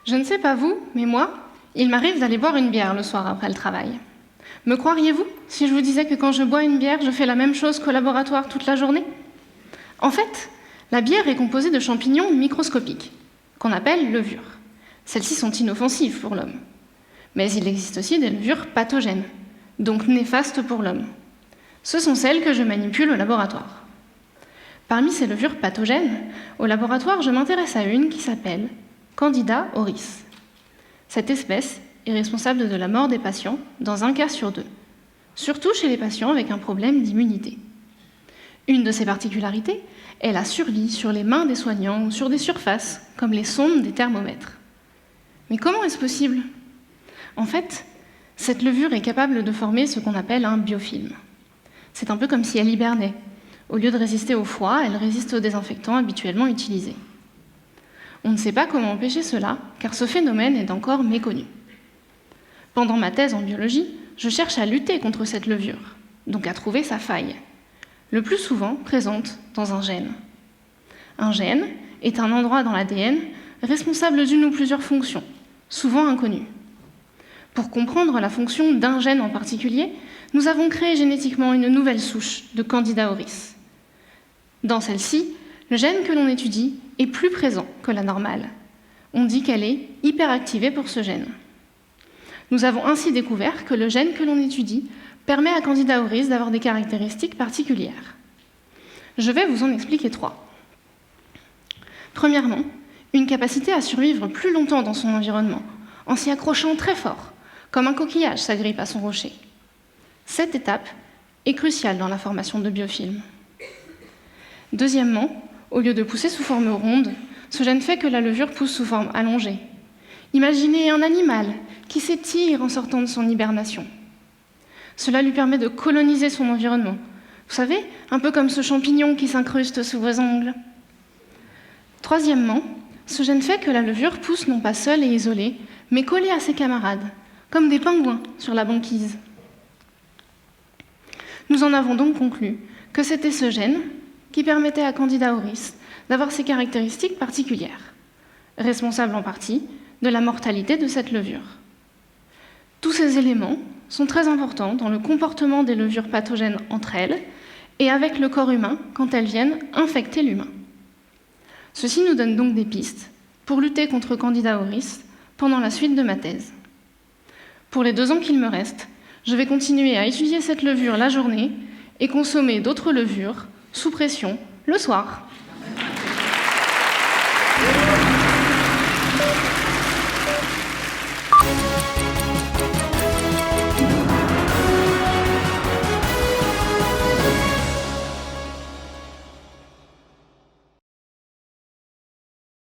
Je ne sais pas vous, mais moi, il m'arrive d'aller boire une bière le soir après le travail. Me croiriez-vous si je vous disais que quand je bois une bière, je fais la même chose qu'au laboratoire toute la journée? En fait, la bière est composée de champignons microscopiques, qu'on appelle levures. Celles-ci sont inoffensives pour l'homme. Mais il existe aussi des levures pathogènes, donc néfastes pour l'homme. Ce sont celles que je manipule au laboratoire. Parmi ces levures pathogènes, au laboratoire, je m'intéresse à une qui s'appelle Candida auris. Cette espèce est responsable de la mort des patients dans 1 cas sur 2, surtout chez les patients avec un problème d'immunité. Une de ses particularités est la survie sur les mains des soignants ou sur des surfaces, comme les sondes des thermomètres. Mais comment est-ce possible? En fait, cette levure est capable de former ce qu'on appelle un biofilm. C'est un peu comme si elle hibernait. Au lieu de résister au froid, elle résiste aux désinfectants habituellement utilisés. On ne sait pas comment empêcher cela, car ce phénomène est encore méconnu. Pendant ma thèse en biologie, je cherche à lutter contre cette levure, donc à trouver sa faille, le plus souvent présente dans un gène. Un gène est un endroit dans l'ADN responsable d'une ou plusieurs fonctions, souvent inconnues. Pour comprendre la fonction d'un gène en particulier, nous avons créé génétiquement une nouvelle souche de Candida auris. Dans celle-ci, le gène que l'on étudie est plus présent que la normale. On dit qu'elle est hyperactivée pour ce gène. Nous avons ainsi découvert que le gène que l'on étudie permet à Candida auris d'avoir des caractéristiques particulières. Je vais vous en expliquer 3. Premièrement, une capacité à survivre plus longtemps dans son environnement, en s'y accrochant très fort, comme un coquillage s'agrippe à son rocher. Cette étape est cruciale dans la formation de biofilms. Deuxièmement, au lieu de pousser sous forme ronde, ce gène fait que la levure pousse sous forme allongée. Imaginez un animal qui s'étire en sortant de son hibernation. Cela lui permet de coloniser son environnement. Vous savez, un peu comme ce champignon qui s'incruste sous vos ongles. Troisièmement, ce gène fait que la levure pousse non pas seule et isolée, mais collée à ses camarades, comme des pingouins sur la banquise. Nous en avons donc conclu que c'était ce gène qui permettait à Candida auris d'avoir ces caractéristiques particulières, responsables en partie de la mortalité de cette levure. Tous ces éléments sont très importants dans le comportement des levures pathogènes entre elles et avec le corps humain quand elles viennent infecter l'humain. Ceci nous donne donc des pistes pour lutter contre Candida auris pendant la suite de ma thèse. Pour les 2 ans qu'il me reste, je vais continuer à étudier cette levure la journée et consommer d'autres levures sous pression le soir.